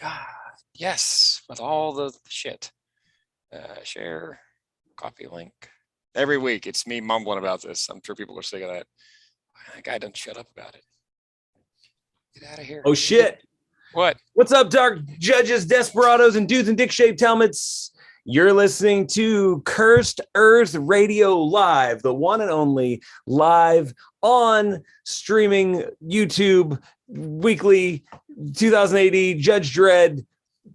God, yes, with all the shit. Share, copy link. Every week, it's me mumbling about this. I'm sure people are sick of that. That guy doesn't shut up about it. Get out of here. Oh, shit. What? What's up, dark judges, desperados, and dudes in dick-shaped helmets? You're listening to Cursed Earth Radio Live, the one and only live on streaming YouTube weekly 2080 Judge Dredd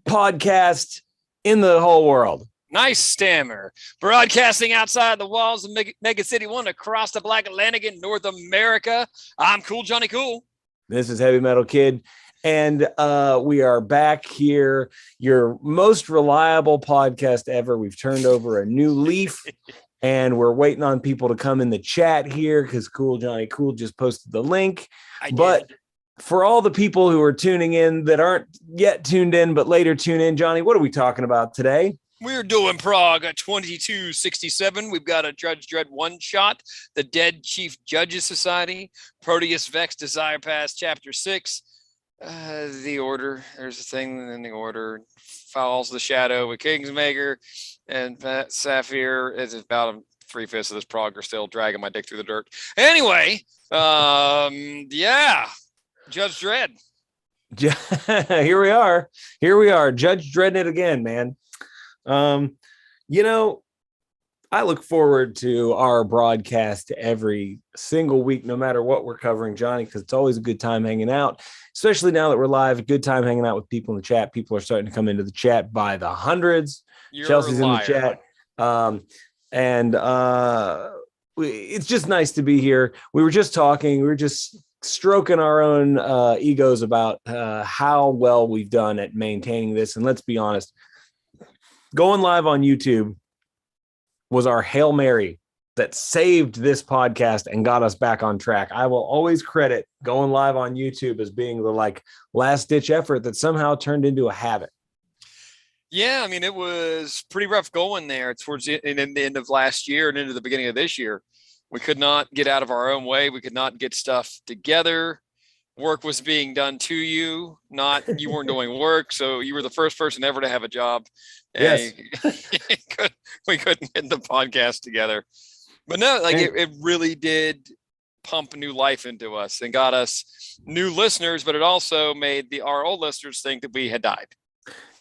podcast in the whole world. Nice stammer. Broadcasting outside the walls of Mega City 1 across the Black Atlantic in North America. I'm Cool Johnny Cool. This is Heavy Metal Kid. And we are back here, your most reliable podcast ever. We've turned over a new leaf, and we're waiting on people to come in the chat here because Cool Johnny Cool just posted the link. But for all the people who are tuning in that aren't yet tuned in, but later tune in, Johnny, what are we talking about today? We're doing Prog at 2267. We've got a Judge Dredd one-shot, the Dead Chief Judges Society, Proteus Vex Desire Pass Chapter 6, the Order. There's a thing in the Order. Falls the Shadow with Kingsmaker, and Saphir is about 3/5 of this Prog are still dragging my dick through the dirt. Anyway, yeah, Judge Dredd. Here we are. Judge Dredding it again, man. I look forward to our broadcast every single week, no matter what we're covering, Johnny, because it's always a good time hanging out, especially now that we're live. A good time hanging out with people in the chat. People are starting to come into the chat by the hundreds. You're Chelsea's in the chat. It's just nice to be here. We were just talking. We were just stroking our own egos about how well we've done at maintaining this. And let's be honest, going live on YouTube was our Hail Mary that saved this podcast and got us back on track. I will always credit going live on YouTube as being the last ditch effort that somehow turned into a habit. Yeah, I mean, it was pretty rough going there towards the end of last year and into the beginning of this year. We could not get out of our own way. We could not get stuff together. Work was being done to you, not you weren't doing work. So you were the first person ever to have a job. Yes. We couldn't get the podcast together. But no, it really did pump new life into us and got us new listeners, but it also made our old listeners think that we had died.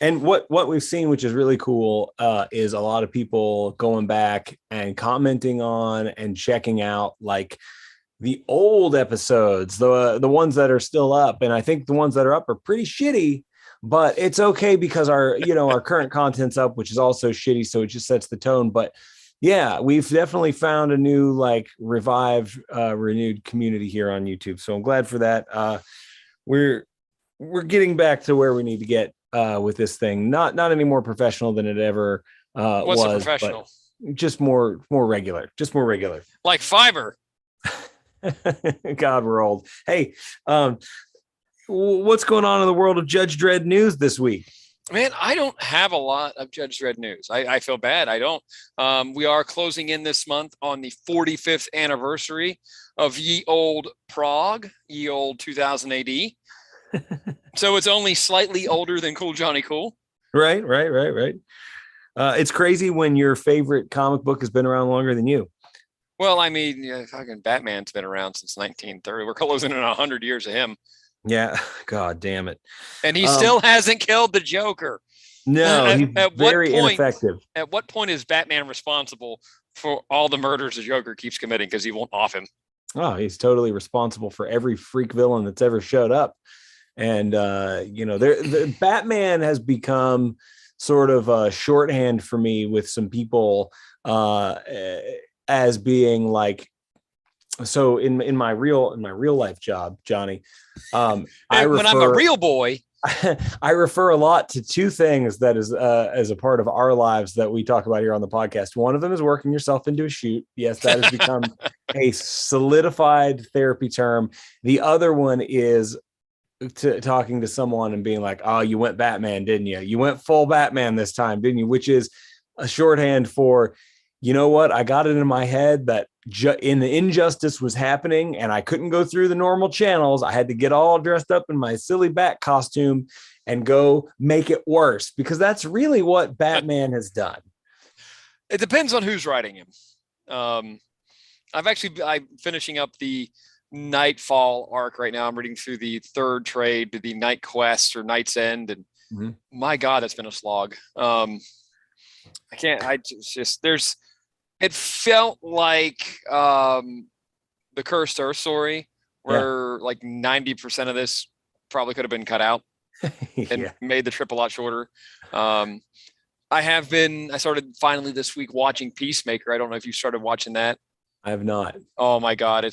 And what we've seen, which is really cool, is a lot of people going back and commenting on and checking out the old episodes, the ones that are still up. And I think the ones that are up are pretty shitty, but it's okay because our current content's up, which is also shitty. So it just sets the tone. But yeah, we've definitely found a new, revived, renewed community here on YouTube. So I'm glad for that. We're getting back to where we need to get with this thing. Not any more professional than it ever What's was. A professional? Just more regular. Just more regular. Like fiber. God, we're old. Hey, what's going on in the world of Judge Dredd news this week? Man, I don't have a lot of Judge Dredd news. I feel bad. I don't. We are closing in this month on the 45th anniversary of ye old Prog, ye old 2000 AD. So it's only slightly older than Cool Johnny Cool. Right. It's crazy when your favorite comic book has been around longer than you. Well, I mean, fucking Batman's been around since 1930. We're closing in 100 years of him. Yeah, God damn it. And he still hasn't killed the Joker. No, he's very ineffective. At what point is Batman responsible for all the murders the Joker keeps committing because he won't off him? Oh, he's totally responsible for every freak villain that's ever showed up. And, the Batman has become sort of a shorthand for me with some people as being so in my real life job, Johnny, when I'm a real boy, I refer a lot to two things that is as a part of our lives that we talk about here on the podcast. One of them is working yourself into a shoot. Yes, that has become a solidified therapy term. The other one is talking to someone and being like, oh, you went Batman, didn't you? You went full Batman this time, didn't you? Which is a shorthand for, you know what? I got it in my head that in the injustice was happening and I couldn't go through the normal channels. I had to get all dressed up in my silly bat costume and go make it worse, because that's really what Batman has done. It depends on who's writing him. I'm finishing up the Nightfall arc right now. I'm reading through the third trade to the Night Quest or Night's End, and my God, it's been a slog. It felt like the Cursed Earth story, where like 90% of this probably could have been cut out and made the trip a lot shorter. I started finally this week watching Peacemaker. I don't know if you started watching that. I have not. Oh my God.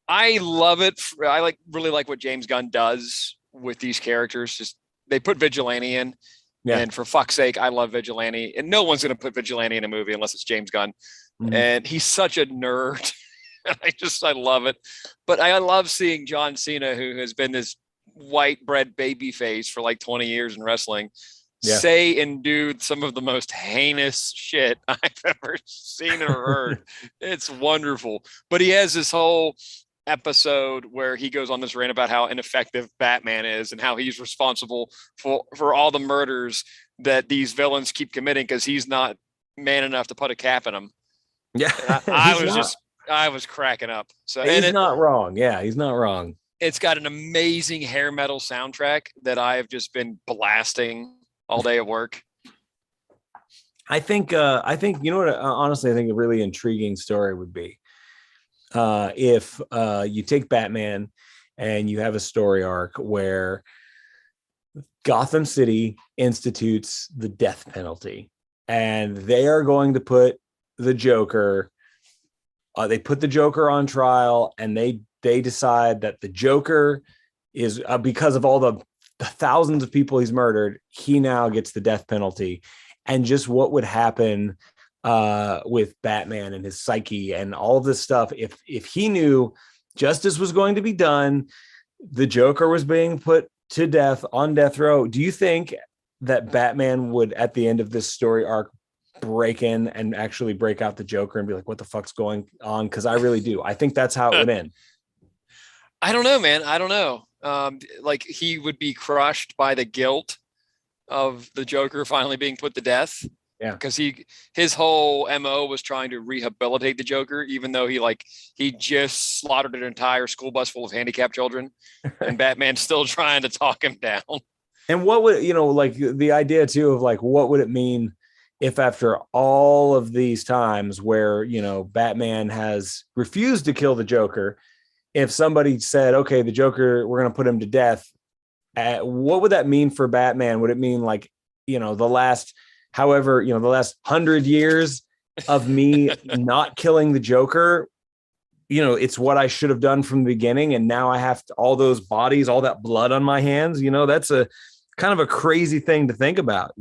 I love it. I really like what James Gunn does with these characters. Just they put Vigilante in. Yeah. And for fuck's sake, I love Vigilante. And no one's going to put Vigilante in a movie unless it's James Gunn. Mm-hmm. And he's such a nerd. I love it. But I love seeing John Cena, who has been this white bread baby face for like 20 years in wrestling, say and do some of the most heinous shit I've ever seen or heard. It's wonderful. But he has this whole episode where he goes on this rant about how ineffective Batman is and how he's responsible for all the murders that these villains keep committing because he's not man enough to put a cap in them. Yeah. I was cracking up. So he's not wrong. Yeah, he's not wrong. It's got an amazing hair metal soundtrack that I've just been blasting all day at work. I think you know what, honestly, I think a really intriguing story would be if you take Batman and you have a story arc where Gotham City institutes the death penalty and they are going to put the Joker, they put the Joker on trial, and they decide that the Joker is because of all the thousands of people he's murdered, he now gets the death penalty. And just what would happen with Batman and his psyche and all of this stuff if he knew justice was going to be done, the Joker was being put to death on death row. Do you think that Batman would, at the end of this story arc, break in and actually break out the Joker and be like, what the fuck's going on? Because I really do. I think that's how it would end. I don't know, man. I don't know. Like he would be crushed by the guilt of the Joker finally being put to death. Yeah. Because his whole MO was trying to rehabilitate the Joker, even though he just slaughtered an entire school bus full of handicapped children. And Batman's still trying to talk him down. And what would, like the idea too of like, what would it mean if after all of these times where, Batman has refused to kill the Joker, if somebody said, okay, the Joker, we're going to put him to death, what would that mean for Batman? Would it mean like, the last 100 years of me not killing the Joker, it's what I should have done from the beginning. And now I have all those bodies, all that blood on my hands, that's a kind of a crazy thing to think about,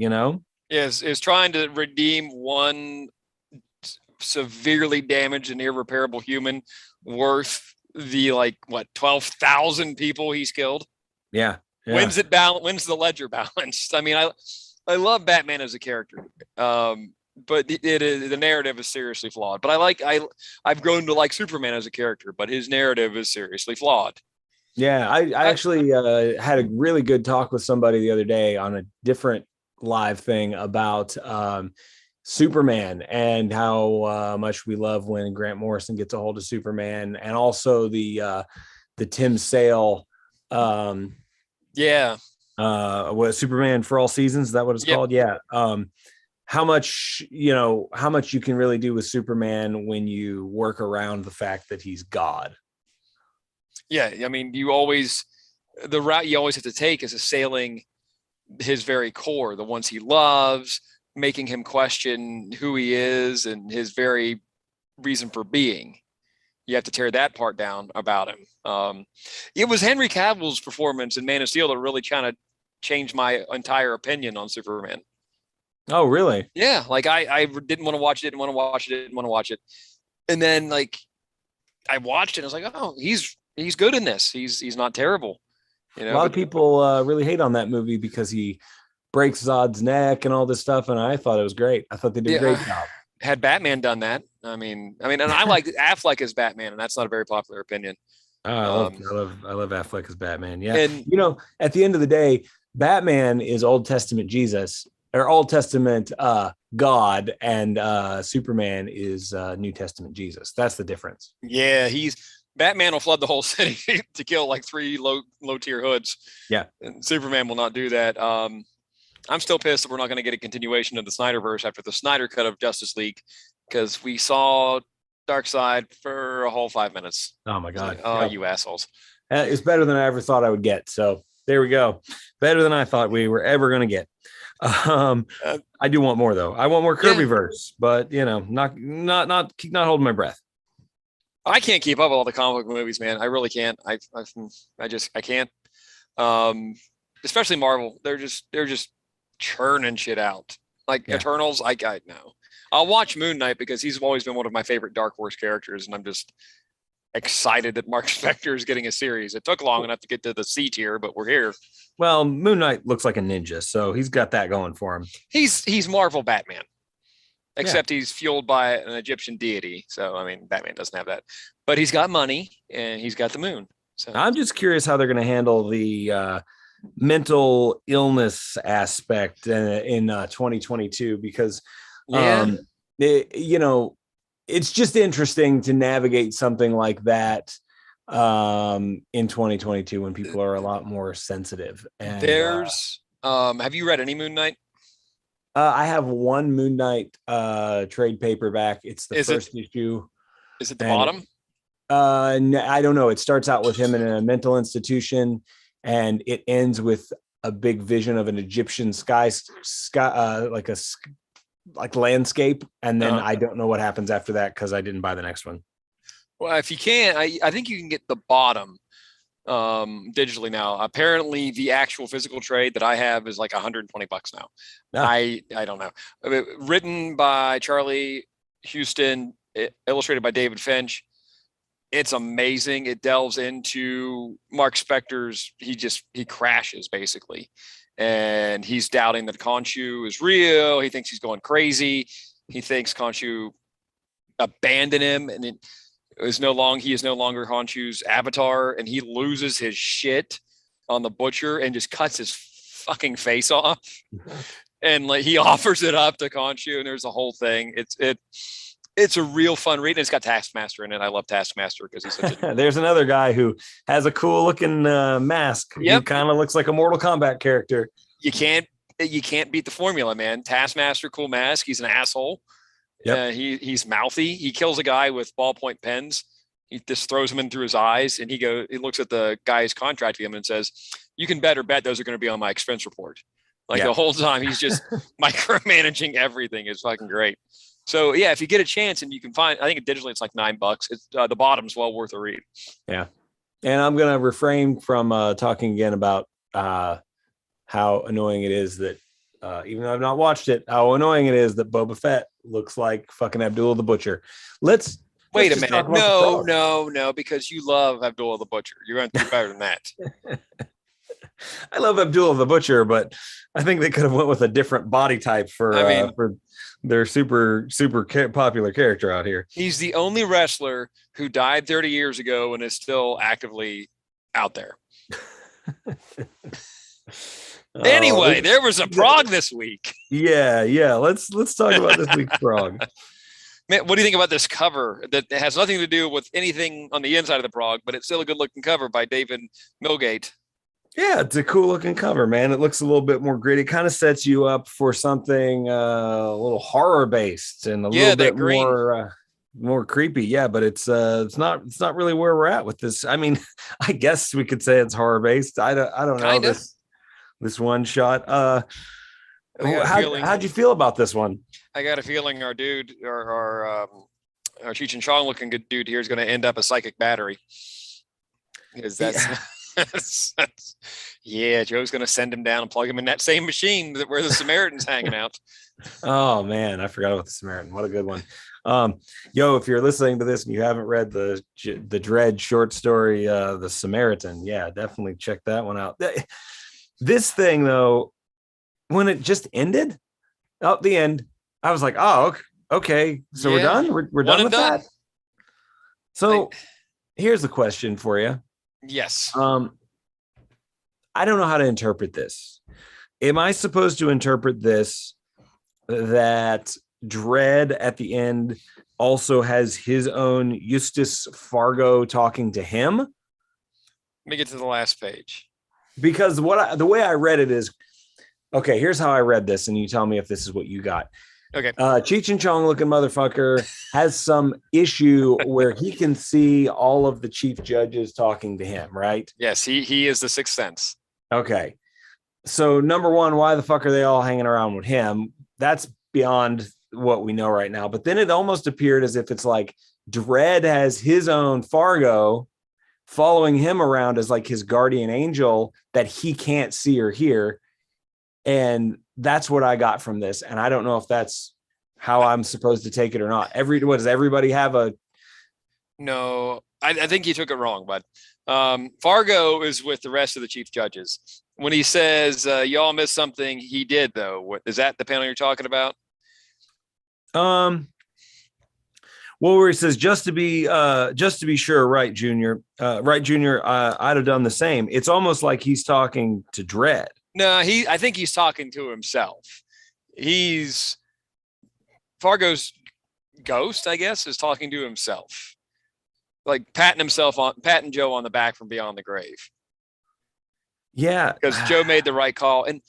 is trying to redeem one severely damaged and irreparable human worth the 12,000 people he's killed. Yeah. When's the ledger balanced? I mean, I love Batman as a character, but the narrative is seriously flawed. But I've grown to like Superman as a character, but his narrative is seriously flawed. Yeah, I actually had a really good talk with somebody the other day on a different live thing about Superman and how much we love when Grant Morrison gets a hold of Superman, and also the Tim Sale. What, Superman for All Seasons, is that what it's called? Yeah. How much you can really do with Superman when you work around the fact that he's God. Yeah. I mean, the route you always have to take is assailing his very core, the ones he loves, making him question who he is and his very reason for being. You have to tear that part down about him. It was Henry Cavill's performance in Man of Steel that really kind of changed my entire opinion on Superman. Oh, really? Yeah. Like I didn't want to watch it, didn't want to watch it. And then I watched it and I was like, oh, he's good in this. He's not terrible. A lot of people really hate on that movie because he breaks Zod's neck and all this stuff. And I thought it was great. I thought they did a great job. Had Batman done that, and I like Affleck as Batman, and that's not a very popular opinion. Oh, Um, I love Affleck as Batman. Yeah. and At the end of the day, Batman is Old Testament Jesus or Old Testament God, and Superman is New Testament Jesus. That's the difference. yeah, Batman will flood the whole city to kill like three low tier hoods. Yeah. And Superman will not do that. I'm still pissed that we're not going to get a continuation of the Snyderverse after the Snyder cut of Justice League, because we saw Darkseid for a whole 5 minutes. Oh my God. Like, oh, you assholes. It's better than I ever thought I would get. So there we go. Better than I thought we were ever going to get. I do want more though. I want more Kirbyverse, but not holding my breath. I can't keep up with all the comic book movies, man. I really can't. I can't. Especially Marvel. They're just churning shit out. Like Eternals, I know. I'll watch Moon Knight because he's always been one of my favorite Dark Horse characters, and I'm just excited that Mark Spector is getting a series. It took long enough to get to the C tier, but we're here. Well, Moon Knight looks like a ninja, so he's got that going for him. He's Marvel Batman, except he's fueled by an Egyptian deity. So Batman doesn't have that, but he's got money and he's got the moon. So I'm just curious how they're going to handle the mental illness aspect in 2022, because it's just interesting to navigate something like that in 2022 when people are a lot more sensitive. And have you read any Moon Knight? I have one Moon Knight trade paperback. It's the first issue. Is it the bottom? No, I don't know. It starts out with him in a mental institution, and it ends with a big vision of an Egyptian sky like landscape. And then I don't know what happens after that because I didn't buy the next one. Well, if you can, I think you can get the bottom digitally now. Apparently the actual physical trade that I have is like $120 now. I don't know. Written by Charlie Houston, illustrated by David Finch. It's amazing. It delves into Mark Spector's, he crashes basically. And he's doubting that Khonshu is real. He thinks he's going crazy. He thinks Khonshu abandoned him, and he is no longer Khonshu's avatar, and he loses his shit on the butcher and just cuts his fucking face off. And like he offers it up to Khonshu, and there's a whole thing. It's a real fun read. And it's got Taskmaster in it. I love Taskmaster because he's such a There's another guy who has a cool looking mask. Yep. He kind of looks like a Mortal Kombat character. You can't beat the formula, man. Taskmaster, cool mask. He's an asshole. Yep. He's mouthy. He kills a guy with ballpoint pens. He just throws them in through his eyes, and he looks at the guy's contracting him and says, "You can better bet those are going to be on my expense report." Like the whole time, he's just micromanaging everything. It's fucking great. So yeah, if you get a chance and you can find, I think digitally it's like $9. It's the bottom's well worth a read. Yeah, and I'm gonna refrain from talking again about how annoying it is that even though I've not watched it, how annoying it is that Boba Fett looks like fucking Abdullah the Butcher. Let's wait a minute. No, because you love Abdullah the Butcher. You're going to do better than that. I love Abdullah the Butcher, but I think they could have went with a different body type for their super popular character out here. He's the only wrestler who died 30 years ago and is still actively out there. Anyway, there was a Prog this week. Yeah. Let's talk about this week's Prog. Man, what do you think about this cover that has nothing to do with anything on the inside of the Prog, but it's still a good looking cover by David Milgate? Yeah, it's a cool looking cover, man. It looks a little bit more gritty. It kind of sets you up for something a little horror based and a little bit more creepy. Yeah, but it's not really where we're at with this. I mean, I guess we could say it's horror based. I don't know this one shot. How'd you feel about this one? I got a feeling our dude, our Cheech and Chong looking good dude here is going to end up a psychic battery, because that's. Joe's gonna send him down and plug him in that same machine where the Samaritan's hanging out. Oh man, I forgot about the Samaritan. What a good one. If you're listening to this and you haven't read the Dredd short story, The Samaritan, definitely check that one out. This thing though, when it just ended, the end, I was like, oh, Okay, so we're Yeah, done. We're one done and with done. that. So here's the question for you. Yes. I don't know how to interpret this. Am I supposed to interpret this that Dredd at the end also has his own Eustace Fargo talking to him? Let me get to the last page. Because the way I read it is, okay, here's how I read this, and you tell me if this is what you got. Okay. Cheech and Chong looking motherfucker has some issue where he can see all of the chief judges talking to him, right? Yes, he is the sixth sense. Okay. So number one, why the fuck are they all hanging around with him? That's beyond what we know right now. But then it almost appeared as if it's like Dredd has his own Fargo following him around as like his guardian angel that he can't see or hear. And that's what I got from this. And I don't know if that's how I'm supposed to take it or not. What does everybody have a? No, I think you took it wrong, but Fargo is with the rest of the chief judges. When he says y'all missed something, he did though. What is that? The panel you're talking about? Well, where he says just to be sure, right, Junior, I'd have done the same. It's almost like he's talking to Dredd. No, I think he's talking to himself. Fargo's ghost, I guess, is talking to himself, like patting Joe on the back from beyond the grave. Yeah, because Joe made the right call. And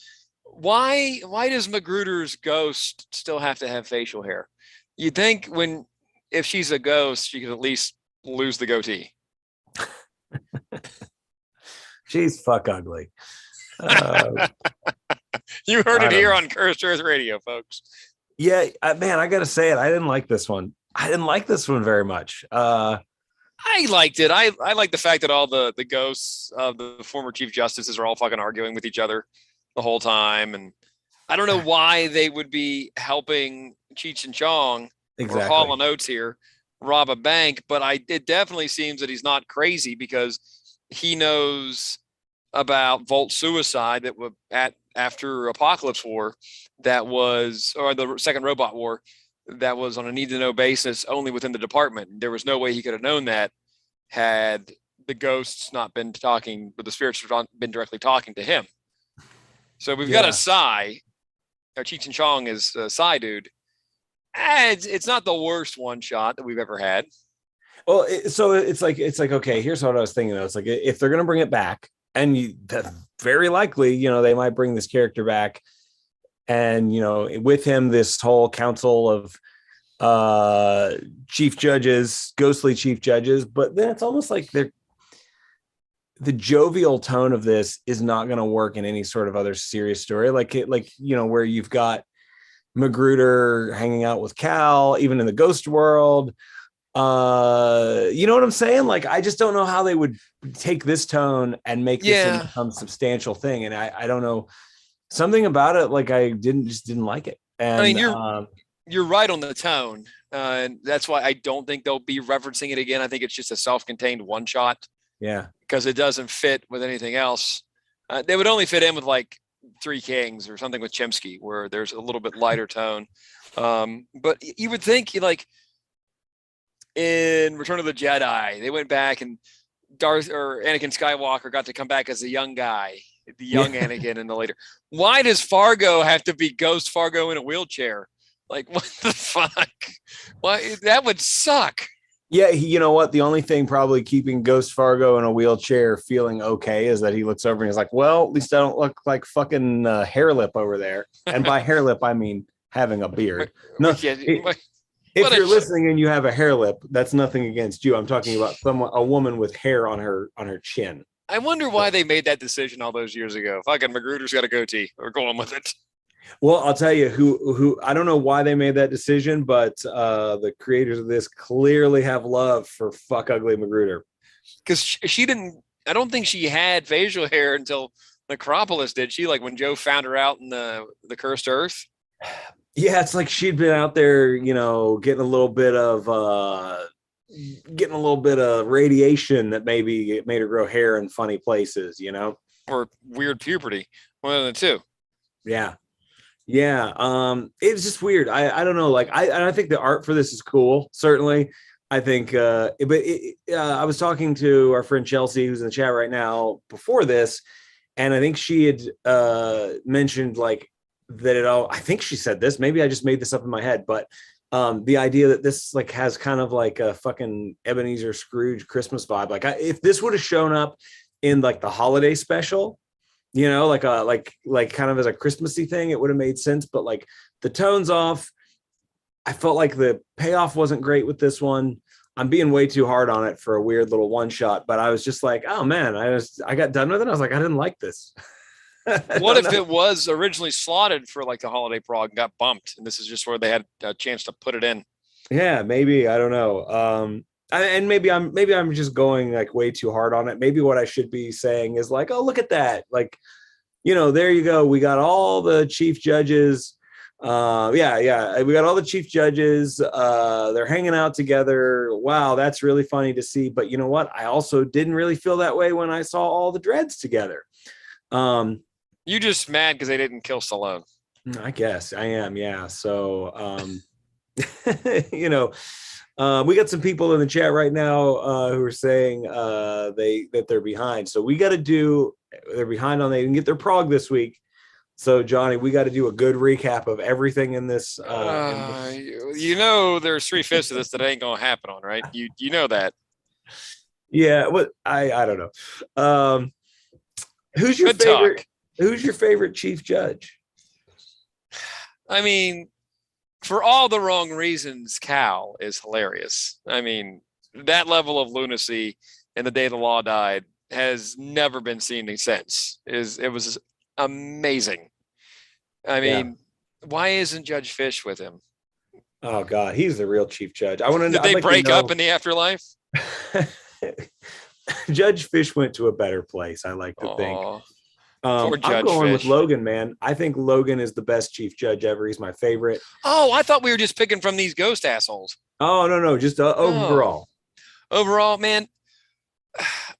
why does Magruder's ghost still have to have facial hair? You'd think if she's a ghost, she could at least lose the goatee. She's fuck ugly. You heard it here on Cursed Earth Radio, folks. Yeah, man, I gotta say it. I didn't like this one. I didn't like this one very much. I liked it. I like the fact that all the ghosts of the former chief justices are all fucking arguing with each other the whole time, and I don't know why they would be helping Cheech and Chong or Hall and Oates here rob a bank, but it definitely seems that he's not crazy because he knows about Volt suicide that was after Apocalypse War, or the second Robot War, that was on a need to know basis only within the department. There was no way he could have known that had the ghosts not been talking, but the spirits not been directly talking to him. So we've got a Psy. Cheech and Chong is a Psy dude. It's not the worst one shot that we've ever had. Well, so it's like okay. Here's what I was thinking. Though. It's like if they're gonna bring it back, and very likely, they might bring this character back, and with him, this whole council of chief judges, ghostly chief judges. But then it's almost like the jovial tone of this is not going to work in any sort of other serious story, where you've got Magruder hanging out with Cal, even in the ghost world. You know what I'm saying? Like, I just don't know how they would take this tone and make this some substantial thing. And I don't know, something about it. Like, I didn't like it. And I mean, you're right on the tone. And that's why I don't think they'll be referencing it again. I think it's just a self-contained one shot. Yeah. Because it doesn't fit with anything else. They would only fit in with like Three Kings or something with Chimsky, where there's a little bit lighter tone. But you would think, like, in Return of the Jedi, they went back and Anakin Skywalker got to come back as a young guy, the young Anakin in the later. Why does Fargo have to be Ghost Fargo in a wheelchair? Like, what the fuck? Why? That would suck. Yeah, you know what? The only thing probably keeping Ghost Fargo in a wheelchair feeling okay is that he looks over and he's like, well, at least I don't look like fucking hair lip over there. And by hair lip, I mean having a beard. No, if you're listening and you have a hair lip, that's nothing against you. I'm talking about a woman with hair on her chin. I wonder why they made that decision all those years ago. Fucking Magruder's got a goatee. We're going with it. Well, I'll tell you who I don't know why they made that decision, but the creators of this clearly have love for fuck ugly Magruder. Because I don't think she had facial hair until Necropolis, did she? Like when Joe found her out in the Cursed Earth? Yeah, it's like she'd been out there, getting a little bit of radiation that maybe made her grow hair in funny places, or weird puberty. One of the two. Yeah. Yeah, it was just weird. I don't know. Like I think the art for this is cool. Certainly, I think. I was talking to our friend Chelsea, who's in the chat right now, before this, and I think she had mentioned like that it all. I think she said this. Maybe I just made this up in my head, but the idea that this like has kind of like a fucking Ebenezer Scrooge Christmas vibe. Like if this would have shown up in like the holiday special, like a like kind of as a Christmassy thing, it would have made sense. But like the tone's off. I felt like the payoff wasn't great with this one. I'm being way too hard on it for a weird little one shot, but I was just like, oh man, I got done with it. I was like, I didn't like this. What if it was originally slotted for like the holiday prog and got bumped, and this is just where they had a chance to put it in? Yeah, maybe, I don't know. And maybe I'm just going like way too hard on it. Maybe what I should be saying is like, oh, look at that. Like, there you go. We got all the chief judges. Yeah. We got all the chief judges. They're hanging out together. Wow, that's really funny to see. But you know what? I also didn't really feel that way when I saw all the Dredds together. You just mad because they didn't kill Stallone. I guess I am. Yeah. So, we got some people in the chat right now who are saying that they're behind. So they're behind on they didn't get their prog this week. So Johnny, we got to do a good recap of everything in this. There's 3/5 of this that ain't gonna happen on, right? You know that. Yeah, what I don't know. Who's your Good favorite? talk. Who's your favorite chief judge? I mean, for all the wrong reasons, Cal is hilarious. I mean, that level of lunacy in the day the law died has never been seen since. It was amazing. I mean, why isn't Judge Fish with him? Oh God, he's the real chief judge. I want to know. Did they break up in the afterlife? Judge Fish went to a better place, I like to think. Poor Judge I'm going Fish. with Logan, man. I think Logan is the best chief judge ever. He's my favorite. Oh, I thought we were just picking from these ghost assholes. Oh, no, just overall. Overall, man.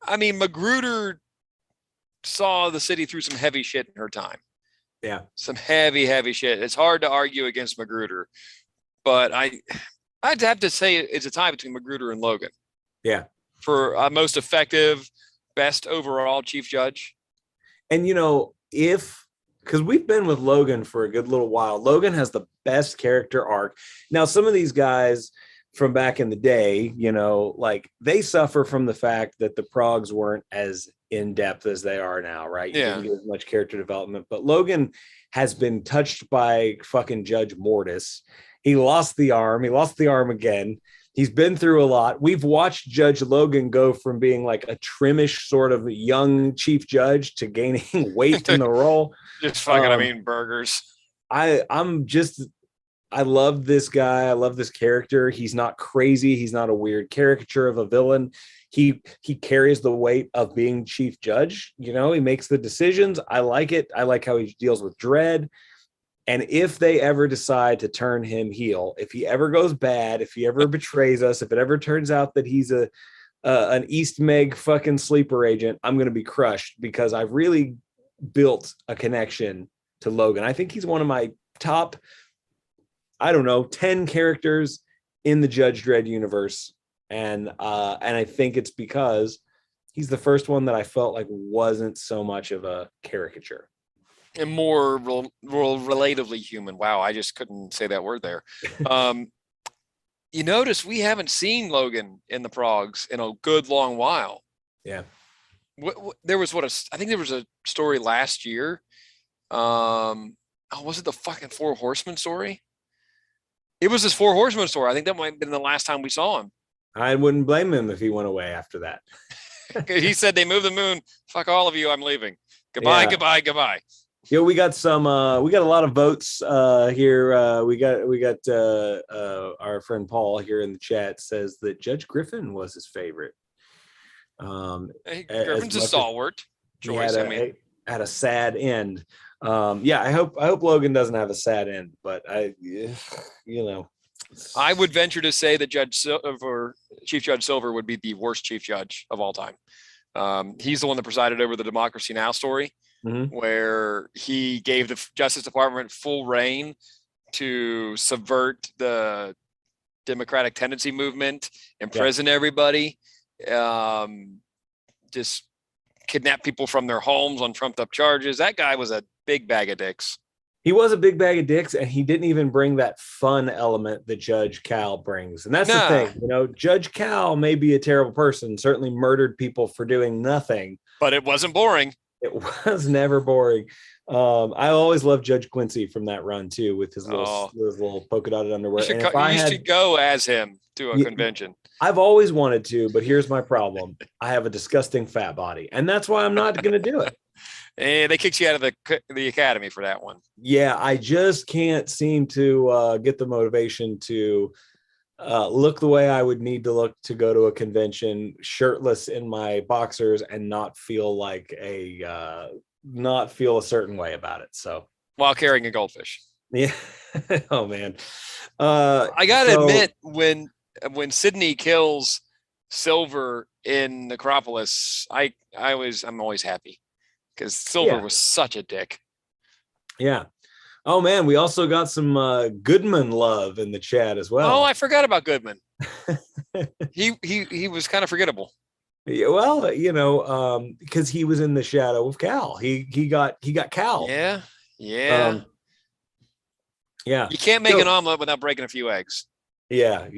I mean, Magruder saw the city through some heavy shit in her time. Yeah. Some heavy, heavy shit. It's hard to argue against Magruder, but I'd have to say it's a tie between Magruder and Logan. Yeah. For most effective, best overall chief judge. And, because we've been with Logan for a good little while, Logan has the best character arc. Now, some of these guys from back in the day, like they suffer from the fact that the progs weren't as in depth as they are now, right? You didn't get as much character development, but Logan has been touched by fucking Judge Mortis. He lost the arm again. He's been through a lot. We've watched Judge Logan go from being like a trimmish sort of young chief judge to gaining weight in the role. Just fucking, burgers. I love this guy. I love this character. He's not crazy. He's not a weird caricature of a villain. He carries the weight of being chief judge. He makes the decisions. I like it. I like how he deals with Dredd. And if they ever decide to turn him heel, if he ever goes bad, if he ever betrays us, if it ever turns out that he's an East Meg fucking sleeper agent, I'm going to be crushed because I've really built a connection to Logan. I think he's one of my top, 10 characters in the Judge Dredd universe. And I think it's because he's the first one that I felt like wasn't so much of a caricature. And more relatively human. Wow, I just couldn't say that word there. You notice we haven't seen Logan in the progs in a good long while. Yeah. There was I think there was a story last year. Was it the fucking Four Horsemen story? It was this Four Horsemen story. I think that might have been the last time we saw him. I wouldn't blame him if he went away after that. He said they moved the moon. Fuck all of you. I'm leaving. Goodbye, goodbye. We got we got a lot of votes here. We got our friend Paul here in the chat says that Judge Griffin was his favorite. Griffin's a stalwart choice. Had a sad end. I hope Logan doesn't have a sad end, but I would venture to say that Chief Judge Silver would be the worst chief judge of all time. He's the one that presided over the Democracy Now! Story. where he gave the Justice Department full reign to subvert the democratic tendency movement, imprison everybody, just kidnap people from their homes on trumped up charges. That guy was a big bag of dicks. He was a big bag of dicks, and he didn't even bring that fun element that Judge Cal brings. And that's the thing, Judge Cal may be a terrible person, certainly murdered people for doing nothing. But it wasn't boring. It was never boring. I always loved Judge Quincy from that run too, with his little polka dotted underwear. You should go as him to a convention. I've always wanted to, but here's my problem. I have a disgusting fat body, and that's why I'm not going to do it. And they kicked you out of the academy for that one. Yeah, I just can't seem to get the motivation to look the way I would need to look to go to a convention, shirtless in my boxers, and not feel a certain way about it. So while carrying a goldfish. Yeah. Oh man. I gotta admit, when Sydney kills Silver in Necropolis, I'm always happy because Silver was such a dick. Yeah. Oh man, we also got some Goodman love in the chat as well. Oh, I forgot about Goodman. he was kind of forgettable. Yeah, well, because he was in the shadow of Cal. He got Cal. Yeah. Yeah. You can't make an omelet without breaking a few eggs. Yeah,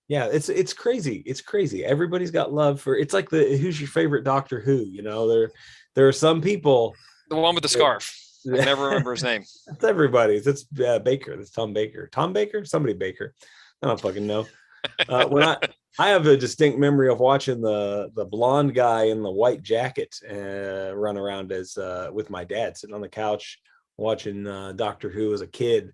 it's crazy. It's crazy. Everybody's got love for. It's like who's your favorite Doctor Who? There are some people. The one with the scarf. I never remember his name. That's everybody's. That's Baker. That's Tom Baker. Tom Baker? Somebody Baker. I don't fucking know. When I have a distinct memory of watching the blonde guy in the white jacket run around as with my dad, sitting on the couch watching Doctor Who as a kid,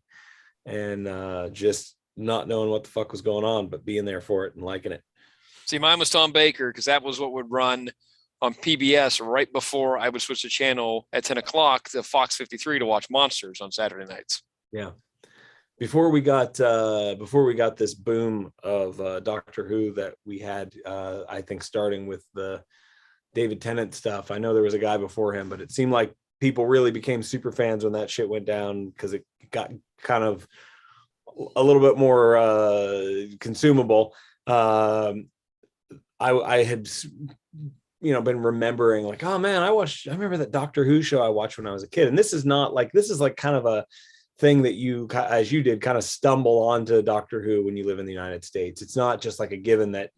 and just not knowing what the fuck was going on, but being there for it and liking it. See, mine was Tom Baker because that was what would run on PBS right before I would switch the channel at 10 o'clock to Fox 53 to watch Monsters on Saturday nights. Yeah. Before we got this boom of Doctor Who that we had, I think starting with the David Tennant stuff. I know there was a guy before him, but it seemed like people really became super fans when that shit went down because it got kind of a little bit more consumable. I had been remembering like, oh man, I remember that Doctor Who show I watched when I was a kid. And this is like kind of a thing that you, as you did, kind of stumble onto Doctor Who when you live in the United States. It's not just like a given that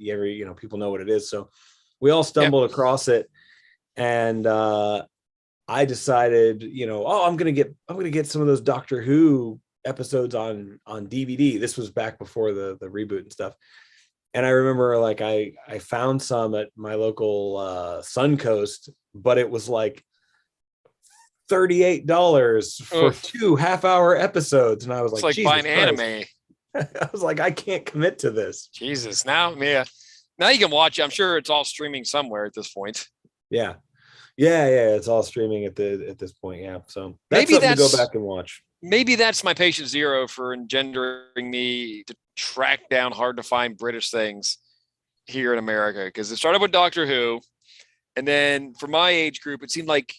people know what it is. So we all stumbled across it. And I decided, I'm going to get some of those Doctor Who episodes on DVD. This was back before the reboot and stuff. And I remember like I found some at my local Suncoast, but it was like $38 for 2 half-hour episodes. And I was it's like, Jesus buying Christ. Anime. I was like, I can't commit to this. Jesus. Now you can watch it. I'm sure it's all streaming somewhere at this point. Yeah. It's all streaming at this point. Yeah. So that's something to go back and watch. Maybe that's my patient zero for engendering me to track down hard to find British things here in America. Because it started with Doctor Who. And then for my age group, it seemed like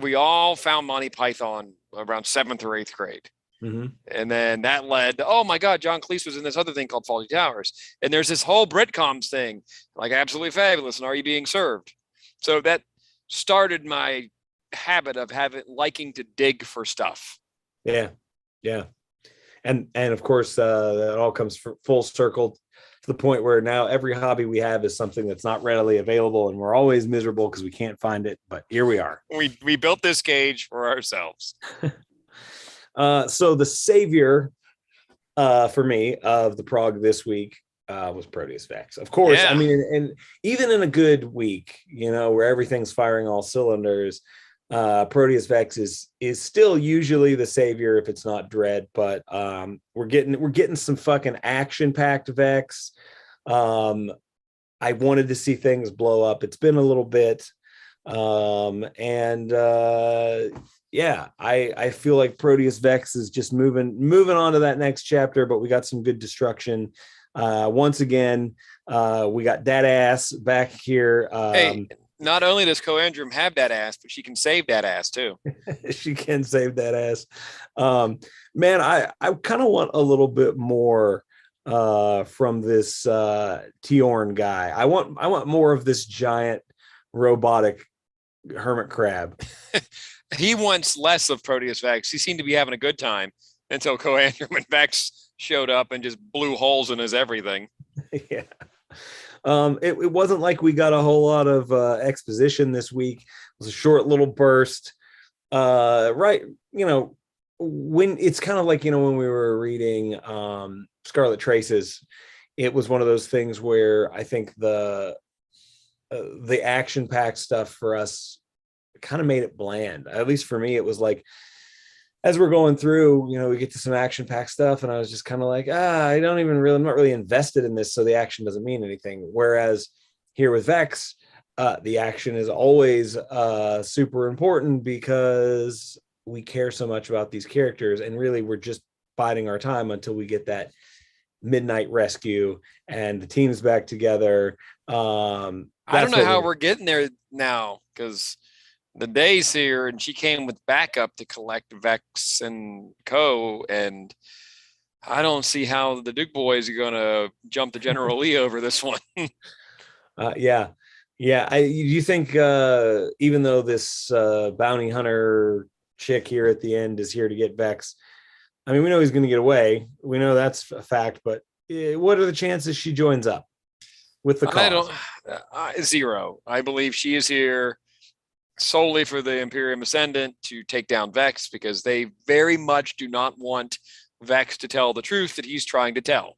we all found Monty Python around 7th or 8th grade. Mm-hmm. And then that led to, oh my God, John Cleese was in this other thing called Fawlty Towers. And there's this whole Britcoms thing, like Absolutely Fabulous and Are You Being Served? So that started my habit of liking to dig for stuff. Yeah. And of course, that all comes full circle to the point where now every hobby we have is something that's not readily available, and we're always miserable because we can't find it. But here we are. We built this cage for ourselves. So the savior for me of the Prog this week was Proteus Vex. Of course, I mean, and even in a good week, where everything's firing all cylinders, Proteus Vex is still usually the savior if it's not Dredd, but we're getting some fucking action-packed Vex. I wanted to see things blow up. It's been a little bit. I feel like Proteus Vex is just moving on to that next chapter, but we got some good destruction. Once again, we got that ass back here. Hey, Not only does Coandrum have that ass, but she can save that ass too. She can save that ass. Man, I kind of want a little bit more from this Tiorn guy. I want more of this giant robotic hermit crab. He wants less of Proteus Vex. He seemed to be having a good time until Coandrum and Vex showed up and just blew holes in his everything. Yeah. It wasn't like we got a whole lot of exposition this week. It was a short little burst. Right, when it's kind of like, when we were reading Scarlet Traces, it was one of those things where I think the action-packed stuff for us kind of made it bland. At least for me, it was like, as we're going through, we get to some action-packed stuff, and I was just kind of like, I'm not really invested in this, so the action doesn't mean anything. Whereas here with Vex, the action is always super important because we care so much about these characters, and really we're just biding our time until we get that midnight rescue and the team's back together. I don't know how we're getting there now, because the day's here and she came with backup to collect Vex and Co. And I don't see how the Duke boys are going to jump the General Lee over this one. Yeah. You think even though this bounty hunter chick here at the end is here to get Vex, I mean, we know he's going to get away. We know that's a fact, but what are the chances she joins up with the cause? Zero. I believe she is here solely for the Imperium Ascendant to take down Vex, because they very much do not want Vex to tell the truth that he's trying to tell.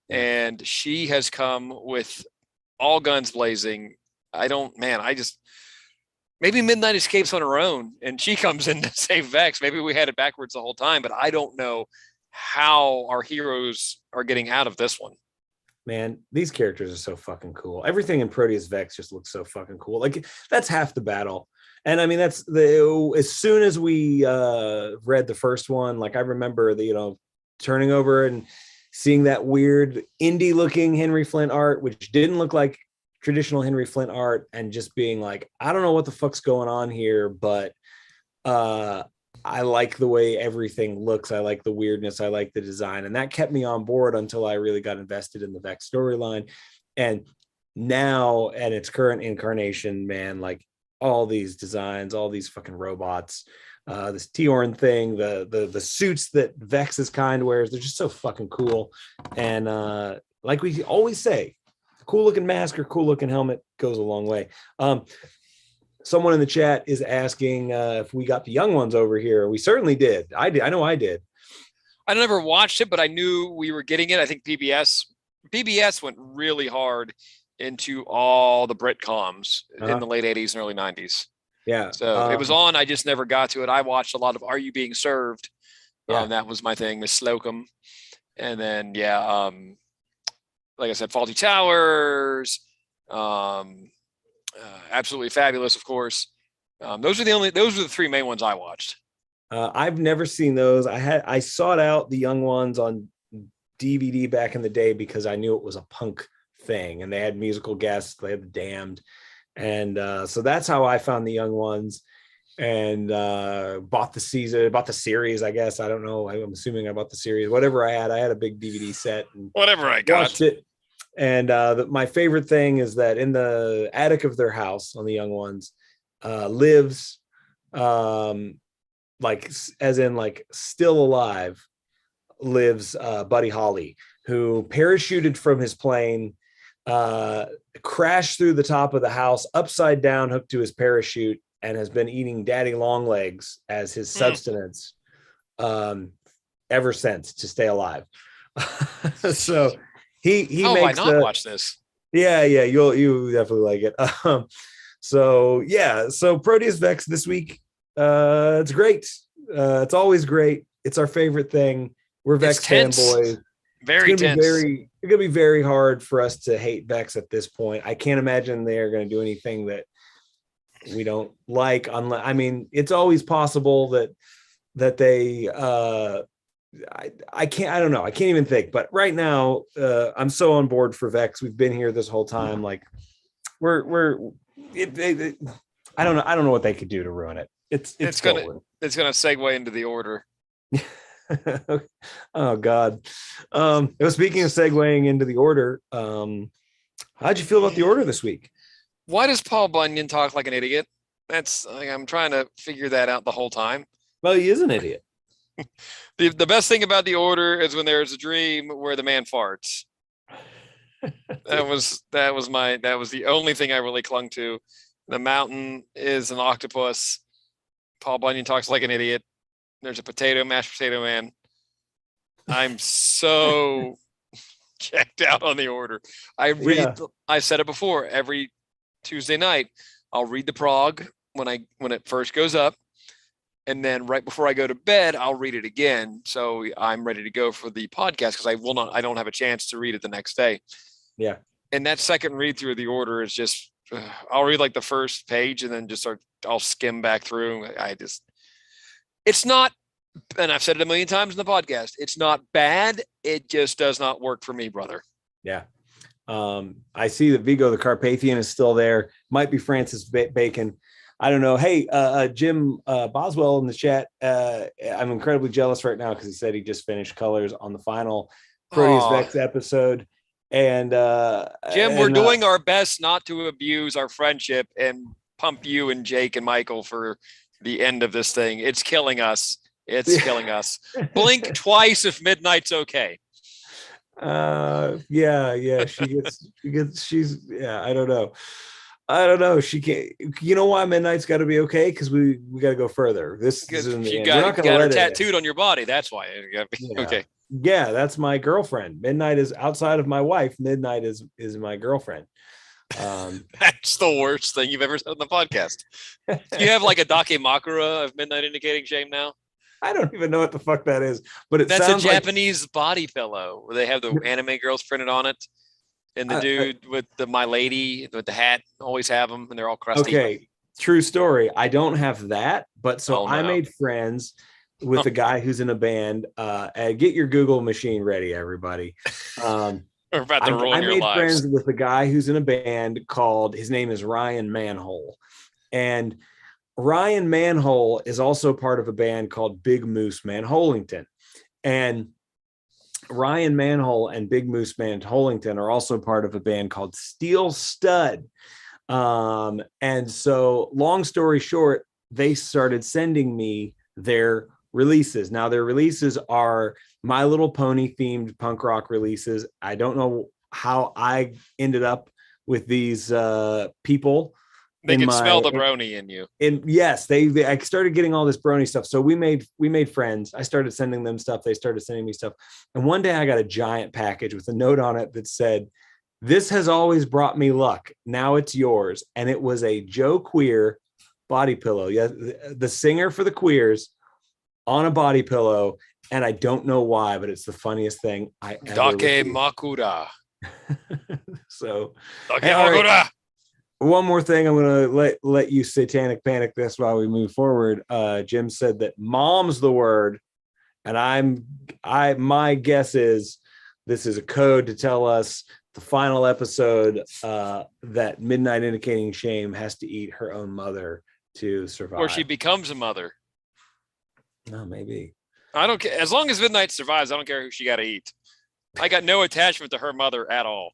And she has come with all guns blazing. Maybe Midnight escapes on her own and she comes in to save Vex. Maybe we had it backwards the whole time, but I don't know how our heroes are getting out of this one. Man, these characters are so fucking cool. Everything in Proteus Vex just looks so fucking cool. Like, that's half the battle. And I mean, as soon as we read the first one, like, I remember turning over and seeing that weird indie looking Henry Flint art, which didn't look like traditional Henry Flint art, and just being like, I don't know what the fuck's going on here, but I like the way everything looks. I like the weirdness. I like the design. And that kept me on board until I really got invested in the Vex storyline. And now, at its current incarnation, man, like, all these designs, all these fucking robots, this Tiorn thing, the suits that Vex's kind wears, they're just so fucking cool. And like we always say, cool looking mask or cool looking helmet goes a long way. Someone in the chat is asking if we got the young ones over here. We certainly did. I did. I know I did. I never watched it, but I knew we were getting it. I think PBS went really hard into all the Brit comms in the late 80s and early 90s. Yeah. So it was on. I just never got to it. I watched a lot of Are You Being Served? Yeah. That was my thing, Miss Slocum. And then, like I said, Faulty Towers, Absolutely Fabulous, of course. Those are the three main ones I watched. I've never seen those. I sought out the young ones on DVD back in the day because I knew it was a punk thing, and they had musical guests. They had the Damned, and so that's how I found the young ones, and bought the series. I guess, I don't know. I'm assuming I bought the series. Whatever I had a big DVD set. And whatever I got. Watched it. And my favorite thing is that in the attic of their house on the young ones lives, like, as in, like, still alive, lives Buddy Holly, who parachuted from his plane, crashed through the top of the house upside down, hooked to his parachute, and has been eating daddy long legs as his substance ever since to stay alive. So he makes watch this. Yeah, you definitely like it. So Proteus Vex this week, it's great. It's always great. It's our favorite thing. We're Vex fanboys. Very tense. It's gonna be very hard for us to hate Vex at this point. I can't imagine they're gonna do anything that we don't like. Unless, I mean, it's always possible that they I don't know. I can't even think. But right now, I'm so on board for Vex. We've been here this whole time. Like, we're I don't know. I don't know what they could do to ruin it. It's gonna segue into the order. Oh God. Speaking of segueing into the order, how'd you feel about the order this week? Why does Paul Bunyan talk like an idiot? That's like, I'm trying to figure that out the whole time. Well, he is an idiot. The best thing about the order is when there's a dream where the man farts. That was the only thing I really clung to. The mountain is an octopus. Paul Bunyan talks like an idiot. There's a mashed potato man. I'm so checked out on the order. I said it before, every Tuesday night, I'll read the Prog when it first goes up. And then right before I go to bed, I'll read it again. So I'm ready to go for the podcast because I don't have a chance to read it the next day. Yeah. And that second read through of the order is just, I'll read like the first page and then I'll skim back through. It's not, and I've said it a million times in the podcast, it's not bad. It just does not work for me, brother. Yeah. I see that Vigo the Carpathian is still there. Might be Francis Bacon. I don't know. Hey, Jim Boswell in the chat. I'm incredibly jealous right now because he said he just finished colors on the final Proteus Vex episode. And Jim, we're doing our best not to abuse our friendship and pump you and Jake and Michael for the end of this thing. It's killing us. It's killing us. Blink twice if midnight's okay. Yeah. She's I don't know. She can't. You know why midnight's got to be okay? Because we got to go further. This is you got her tattooed on your body. That's why it got to be okay. Yeah, that's my girlfriend. Midnight is outside of my wife. Midnight is my girlfriend. That's the worst thing you've ever said on the podcast. Do you have like a Dakimakura of midnight indicating shame now? I don't even know what the fuck that is, but that's a Japanese body pillow where they have the anime girls printed on it. And the dude with my lady with the hat always have them, and they're all crusty. Okay, true story. I don't have that, but I made friends with a guy who's in a band. Get your Google machine ready, everybody. We're about to ruin your lives. I made friends with a guy who's in a band called, his name is Ryan Manhole. And Ryan Manhole is also part of a band called Big Moose Manholington. And Ryan Manhole and Big Moose Manholington are also part of a band called Steel Stud. And so long story short, they started sending me their releases. Now their releases are My Little Pony themed punk rock releases. I don't know how I ended up with these people. They can smell the brony in you. And yes, I started getting all this brony stuff. So we made friends. I started sending them stuff. They started sending me stuff. And one day I got a giant package with a note on it that said, "This has always brought me luck. Now it's yours." And it was a Joe Queer body pillow. Yeah, the singer for the Queers on a body pillow. And I don't know why, but it's the funniest thing I ever Dakimakura. So Dakimakura. One more thing, I'm gonna let you satanic panic this while we move forward. Jim said that mom's the word, and my guess is this is a code to tell us the final episode that Midnight Indicating Shame has to eat her own mother to survive. Or she becomes a mother. Oh, maybe. I don't care. As long as Midnight survives, I don't care who she got to eat. I got no attachment to her mother at all.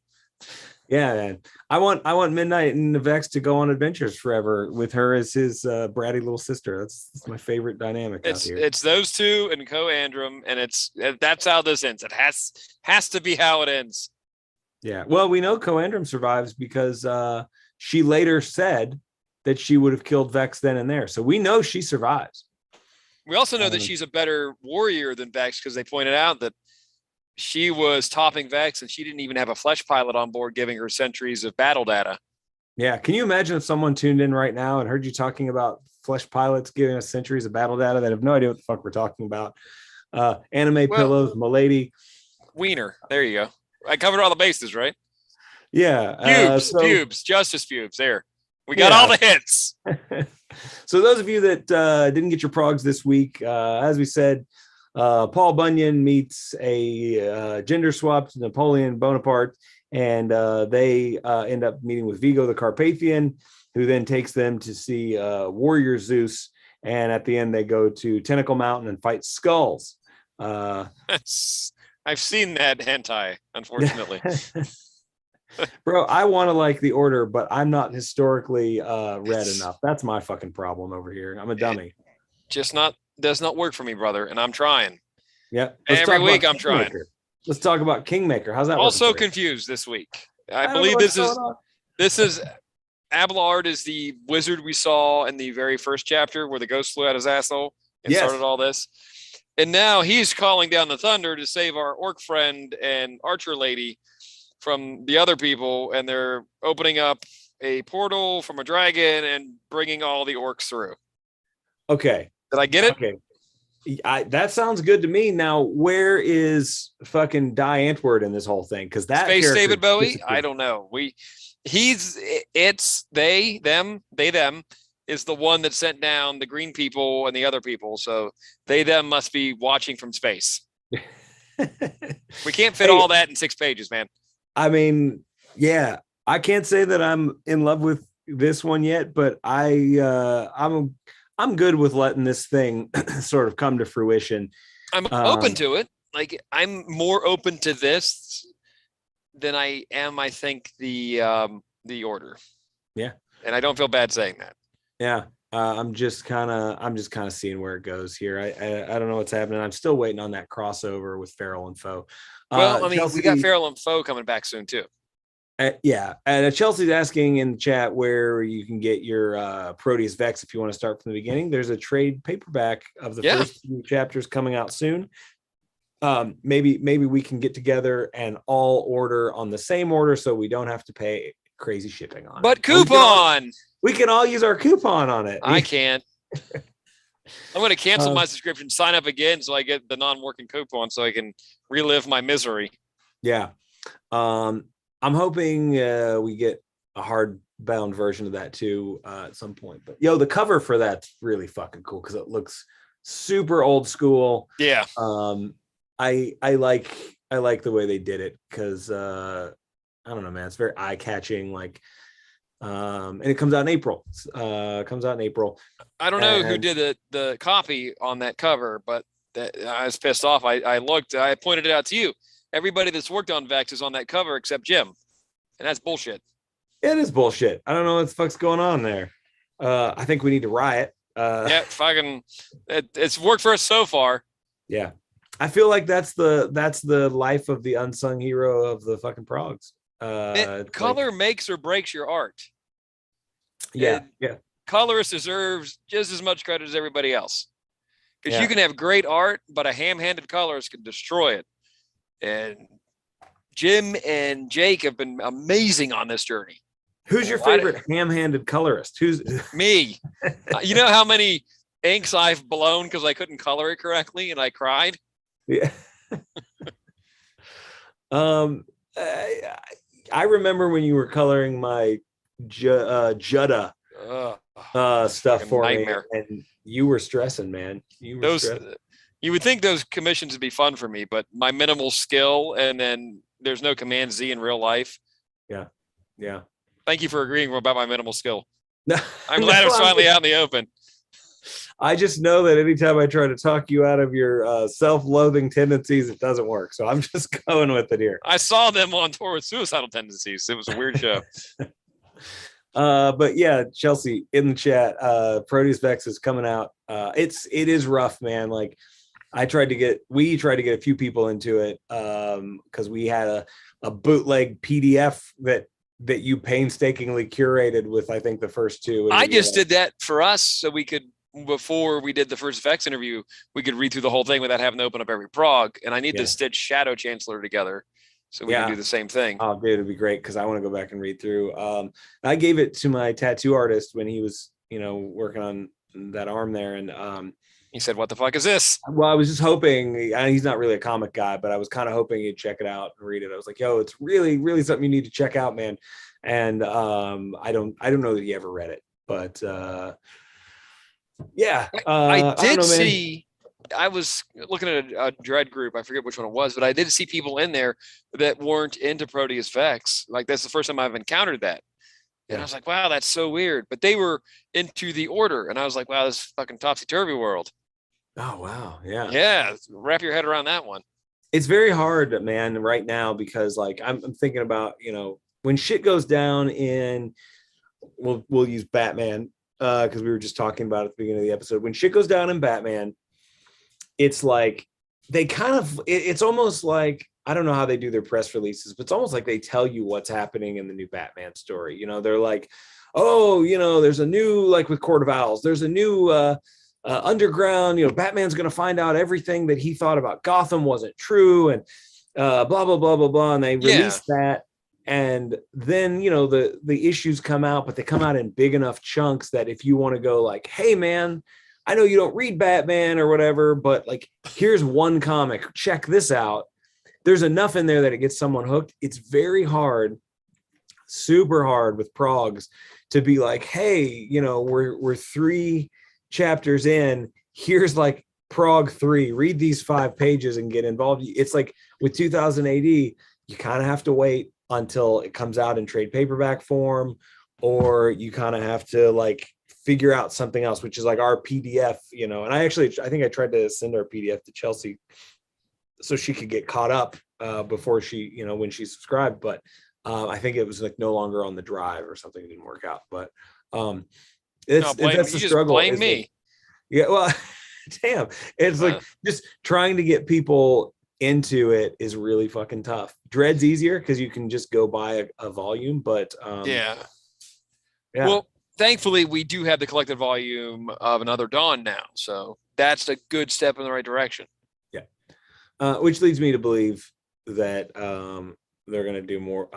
Yeah, man. I want Midnight and the Vex to go on adventures forever with her as his bratty little sister. That's my favorite dynamic out here. It's those two and Coandrum, and that's how this ends. It has to be how it ends. Yeah. Well, we know Coandrum survives because she later said that she would have killed Vex then and there. So we know she survives. We also know that she's a better warrior than Vex because they pointed out that she was topping Vex and she didn't even have a flesh pilot on board giving her centuries of battle data. Yeah. Can you imagine if someone tuned in right now and heard you talking about flesh pilots giving us centuries of battle data that have no idea what the fuck we're talking about? Pillows, Milady. Wiener. There you go. I covered all the bases, right? Yeah. Pubes, Justice Pubes. There. We got all the hits. So those of you that didn't get your progs this week, as we said, Paul Bunyan meets a gender swapped Napoleon Bonaparte, and they end up meeting with Vigo the Carpathian. who then takes them to see Warrior Zeus. And at the end, they go to Tentacle Mountain and fight skulls. I've seen that hentai, unfortunately. Bro, I want to like the Order, but I'm not historically read enough. That's my fucking problem over here. I'm a dummy. Does not work for me, brother, and I'm trying. Yeah. Every week I'm trying. Let's talk about Kingmaker. How's that? Also confused this week. I believe this is Abelard is the wizard we saw in the very first chapter where the ghost flew out his asshole and started all this. And now he's calling down the thunder to save our orc friend and archer lady from the other people, and they're opening up a portal from a dragon and bringing all the orcs through. Okay. Did I get it? Okay. That sounds good to me. Now, where is fucking Die Antwoord in this whole thing? Because that Space David Bowie? I don't know. They, them is the one that sent down the green people and the other people. So them must be watching from space. We can't fit all that in 6 pages, man. I mean, yeah, I can't say that I'm in love with this one yet, but I'm good with letting this thing sort of come to fruition. I'm open to it. Like, I'm more open to this than I am, I think, the Order. Yeah. And I don't feel bad saying that. Yeah. I'm just kind of seeing where it goes here. I don't know what's happening. I'm still waiting on that crossover with Farrell and Foe. Well, I mean, Chelsea, we got Farrell and Foe coming back soon too. Yeah, and Chelsea's asking in the chat where you can get your Proteus Vex if you want to start from the beginning. There's a trade paperback of the first 2 chapters coming out soon. Maybe we can get together and all order on the same order so we don't have to pay crazy shipping on it. But coupon! We can all use our coupon on it. I can't. I'm going to cancel my subscription, sign up again so I get the non-working coupon so I can relive my misery. Yeah. I'm hoping we get a hardbound version of that too at some point. But the cover for that's really fucking cool because it looks super old school. Yeah. I like the way they did it because I don't know, man. It's very eye catching. Like, and it comes out in April. I don't know who did the copy on that cover, but I was pissed off. I pointed it out to you. Everybody that's worked on Vex is on that cover except Jim. And that's bullshit. It is bullshit. I don't know what the fuck's going on there. I think we need to riot. It's worked for us so far. Yeah. I feel like that's the life of the unsung hero of the fucking Progs. Color makes or breaks your art. Yeah. Colorist deserves just as much credit as everybody else. Because you can have great art, but a ham-handed colorist can destroy it. And Jim and Jake have been amazing on this journey. Who's your favorite ham-handed colorist? Who's me? You know how many inks I've blown because I couldn't color it correctly and I cried? Yeah. I remember when you were coloring my Judda stuff for nightmare. Me, and you were stressing, man. You would think those commissions would be fun for me, but my minimal skill, and then there's no Command Z in real life. Yeah. Thank you for agreeing about my minimal skill. I'm glad it's finally out in the open. I just know that anytime I try to talk you out of your self-loathing tendencies, it doesn't work. So I'm just going with it here. I saw them on tour with Suicidal Tendencies. It was a weird show. But yeah, Chelsea in the chat, Proteus Vex is coming out. It is rough, man. Like we tried to get a few people into it because we had a bootleg PDF that you painstakingly curated with, I think, the first 2. I just did that for us so we could, before we did the first Vex interview, we could read through the whole thing without having to open up every prog. And I need to stitch Shadow Chancellor together so we can do the same thing. Oh, dude, it'd be great because I want to go back and read through. I gave it to my tattoo artist when he was, working on that arm there, and he said, "What the fuck is this?" Well, I was just hoping. He's not really a comic guy, but I was kind of hoping he'd check it out and read it. I was like, "Yo, it's really, really something you need to check out, man." And I don't know that he ever read it, but I did see. I was looking at a Dredd group. I forget which one it was, but I did see people in there that weren't into Proteus Vex. Like, that's the first time I've encountered that. And I Yeah. was like, wow, that's so weird. But they were into the Order, and I was like, wow, this fucking topsy turvy world. Oh wow. Yeah. Yeah, wrap your head around that one. It's very hard, man, right now because like I'm thinking about, when shit goes down in we'll use Batman because we were just talking about it at the beginning of the episode. When shit goes down in Batman, it's like they kind of it's almost like I don't know how they do their press releases, but it's almost like they tell you what's happening in the new Batman story. They're like, oh, there's a new, like with Court of Owls, there's a new underground, Batman's going to find out everything that he thought about Gotham wasn't true, and blah blah blah blah blah, and they Yeah. release that, and then the issues come out, but they come out in big enough chunks that if you want to go like, hey man, I know you don't read Batman or whatever, but like, here's one comic, check this out. There's enough in there that it gets someone hooked. It's very hard, super hard with progs to be like, hey, we're 3 chapters in. Here's like prog 3. Read these 5 pages and get involved. It's like with 2000 AD, you kind of have to wait until it comes out in trade paperback form, or you kind of have to like figure out something else, which is like our PDF, and I think I tried to send our PDF to Chelsea so she could get caught up before she, when she subscribed, but I think it was like no longer on the drive or something. It didn't work out, but No, blame that's you. the Just struggle. blame me. Like, yeah, well, damn, it's like just trying to get people into it is really fucking tough. Dread's easier because you can just go buy a volume, but Yeah. yeah. Well, thankfully, we do have the collected volume of Another Dawn now, so that's a good step in the right direction. Yeah, which leads me to believe that they're going to do more,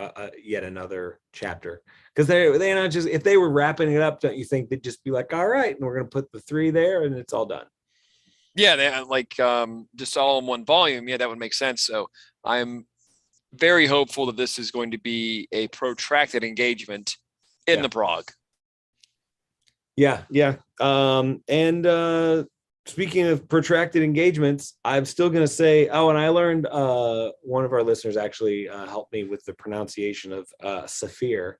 yet another chapter, because they're not just, if they were wrapping it up, don't you think they'd just be like, all right, and we're going to put the 3 there and it's all done? Yeah, they like just all in one volume. Yeah, that would make sense. So I'm very hopeful that this is going to be a protracted engagement in the Prog. Yeah. And speaking of protracted engagements, I'm still going to say, oh, and I learned one of our listeners actually helped me with the pronunciation of Saphir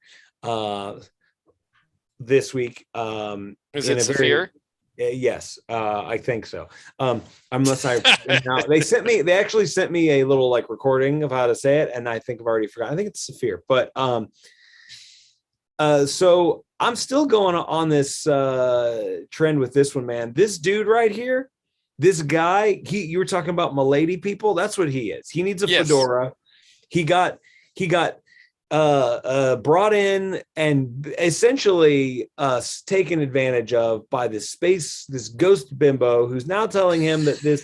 this week. Is it Saphir? Yes, I think so. Unless they actually sent me a little like recording of how to say it, and I think I've already forgotten. I think it's Saphir, but so I'm still going on this trend with this one, man. This dude right here, this guy, you were talking about Milady people. That's what he is. He needs a fedora. He got brought in and essentially taken advantage of by this ghost bimbo who's now telling him that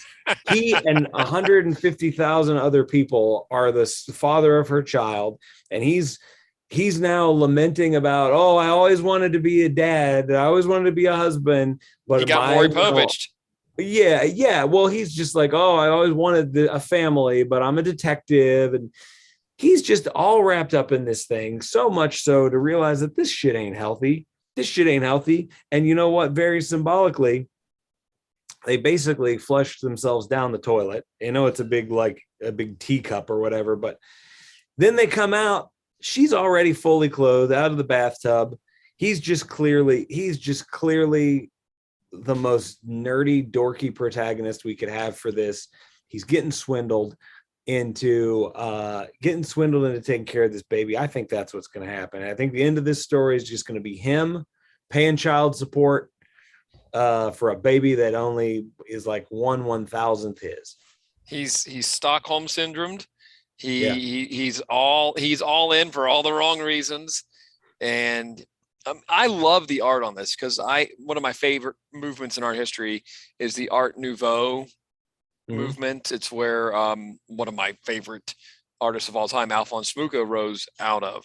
he and 150,000 other people are the father of her child, and he's now lamenting about, oh, I always wanted to be a dad, I always wanted to be a husband, but he got Maury Povich. Yeah. Well, he's just like, oh, I always wanted a family, but I'm a detective, and he's just all wrapped up in this thing, so much so to realize that this shit ain't healthy. And you know what? Very symbolically, they basically flushed themselves down the toilet. It's a big teacup or whatever, but then they come out. She's already fully clothed out of the bathtub. He's just clearly the most nerdy, dorky protagonist we could have for this. He's getting swindled into taking care of this baby. I think that's what's going to happen. I think the end of this story is just going to be him paying child support for a baby that only is like 1/1000th his. He's Stockholm syndromed. He's all in for all the wrong reasons. And I love the art on this because one of my favorite movements in art history is the Art Nouveau movement. It's where one of my favorite artists of all time, Alphonse Smuka, rose out of.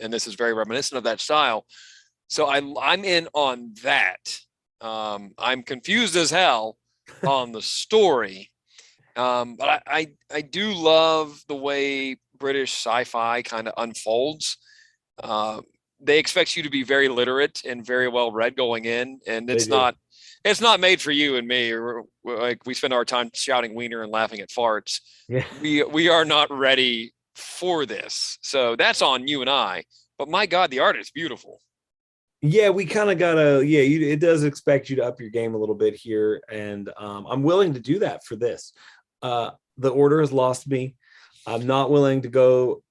And this is very reminiscent of that style. So I'm in on that. I'm confused as hell on the story. But I do love the way British sci-fi kind of unfolds. They expect you to be very literate and very well read going in, and it's not made for you and me. Or like we spend our time shouting wiener and laughing at farts. Yeah. We are not ready for this. So that's on you and I. but my God, the art is beautiful. Yeah, we kind of gotta. Yeah, it does expect you to up your game a little bit here, and I'm willing to do that for this. The order has lost me. I'm not willing to go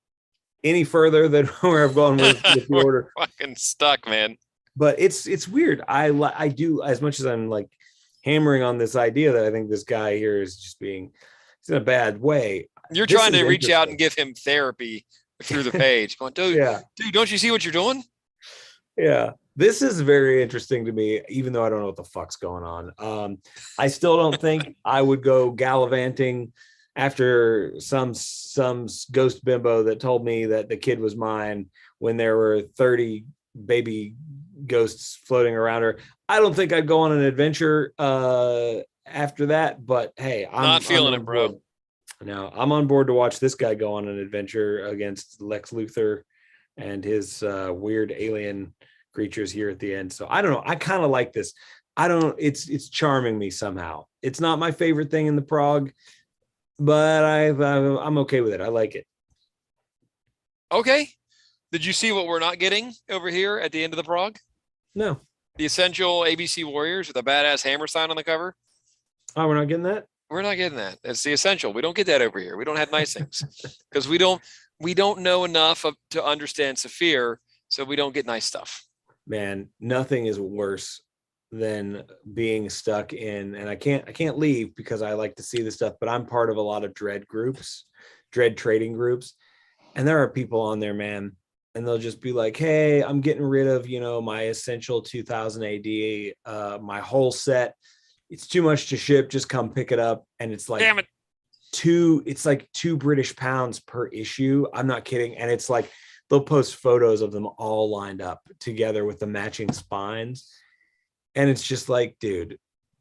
any further than where I've gone with the We're order. fucking stuck, man. But it's weird. I do, as much as I'm like hammering on this idea that I think this guy here is just being, it's in a bad way. You're This trying is to reach out interesting. and give him therapy through the page. Going, dude, Yeah, don't you see what you're doing? yeah. This is very interesting to me, even though I don't know what the fuck's going on. I still don't think I would go gallivanting after some ghost bimbo that told me that the kid was mine when there were 30 baby ghosts floating around her. I don't think I'd go on an adventure after that, but hey, Not I'm feeling on it, board. bro. Now I'm on board to watch this guy go on an adventure against Lex Luthor and his weird alien creatures here at the end. So I don't know. I kind of like this. I don't. It's charming me somehow. It's not my favorite thing in the Prog, but I'm okay with it. I like it. Okay. Did you see what we're not getting over here at the end of the Prog? No. The essential ABC Warriors with a badass hammer sign on the cover. Oh, we're not getting that. We're not getting that. It's the essential. We don't get that over here. We don't have nice things because we don't know enough to understand Saphir, so we don't get nice stuff. Man, nothing is worse than being stuck in, and I can't leave because I like to see the stuff, but I'm part of a lot of Dredd groups, Dredd trading groups, and there are people on there, man, and they'll just be like, hey, I'm getting rid of my essential 2000 AD, my whole set. It's too much to ship, just come pick it up. And it's like, damn it, it's like £2 per issue. I'm not kidding. And it's like they'll post photos of them all lined up together with the matching spines, and it's just like, dude,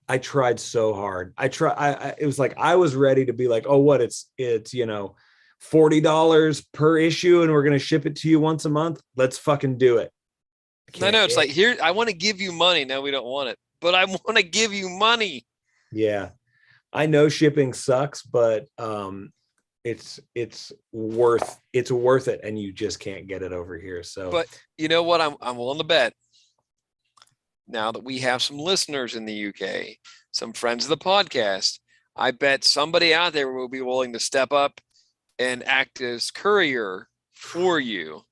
I tried so hard. It was like I was ready to be like, oh, what, it's $40 per issue and we're going to ship it to you once a month. Let's fucking do it. I know. It's like, here, I want to give you money. No, we don't want it, but I want to give you money. Yeah. I know shipping sucks, but it's worth it, and you just can't get it over here. So, But you know what? I'm willing to bet now that we have some listeners in the UK, some friends of the podcast, I bet somebody out there will be willing to step up and act as courier for you.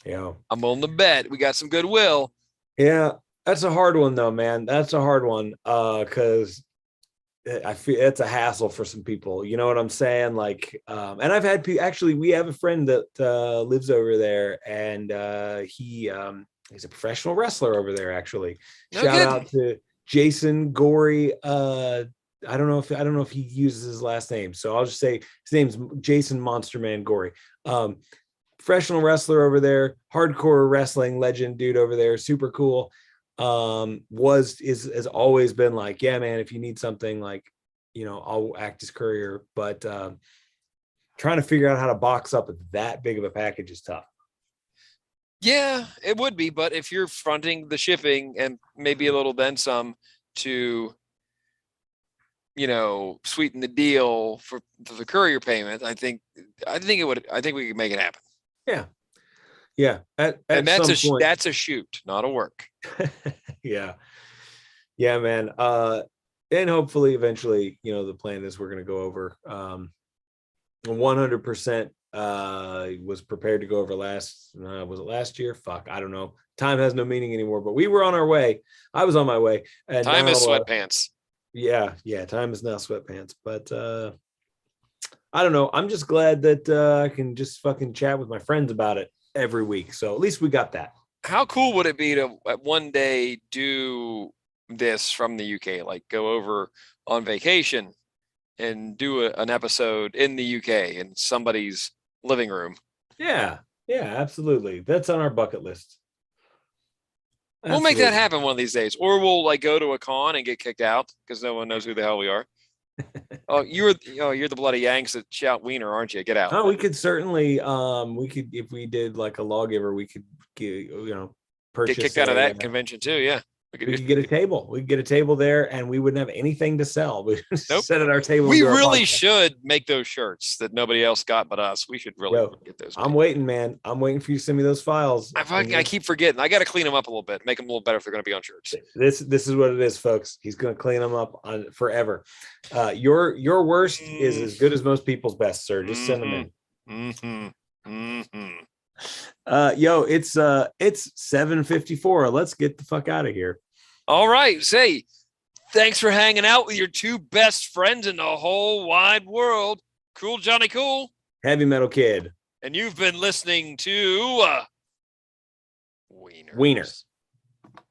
yeah, I'm willing to bet we got some goodwill. yeah, that's a hard one though, man. That's a hard one because I feel it's a hassle for some people. You know what I'm saying? Like, and I've had actually, we have a friend that lives over there, and he's a professional wrestler over there. Actually, No shout kidding. out to Jason Gory. I don't know if he uses his last name, so I'll just say his name's Jason Monster Man Gory. Professional wrestler over there, hardcore wrestling legend dude over there, super cool. Has always been like, yeah, man, if you need something, like, I'll act as courier, but trying to figure out how to box up that big of a package is tough. Yeah, it would be, but if you're fronting the shipping and maybe a little then some to, sweeten the deal for the courier payment, I think we could make it happen. Yeah. Yeah. And that's a shoot, not a work. Yeah. Yeah, man. And hopefully eventually, the plan is we're going to go over 100% was prepared to go over was it last year? Fuck, I don't know. Time has no meaning anymore, but we were on our way. I was on my way. And time is sweatpants. Yeah. Time is now sweatpants. But I don't know. I'm just glad that I can just fucking chat with my friends about it every week. So at least we got that. How cool would it be to one day do this from the UK, like go over on vacation and do an episode in the UK in somebody's living room? Yeah, absolutely. That's on our bucket list. Absolutely. We'll make that happen one of these days, or we'll like go to a con and get kicked out because no one knows who the hell we are. You're the bloody Yanks that shout wiener, aren't you? Get out. Oh, we could certainly if we did like a lawgiver, we could purchase, get kicked out of that convention too. Yeah. We could get a table. We could get a table there, and we wouldn't have anything to sell. We Nope. sit at our table. We really should make those shirts that nobody else got but us. We should really get those. I'm waiting, man. I'm waiting for you to send me those files. I keep forgetting. I got to clean them up a little bit, make them a little better if they're going to be on shirts. This is what it is, folks. He's going to clean them up on forever. Your worst is as good as most people's best, sir. Just send them in. Yo, it's 7:54. Let's get the fuck out of here. All right. Say, thanks for hanging out with your two best friends in the whole wide world. Cool Johnny Cool. Heavy Metal Kid. And you've been listening to Wieners.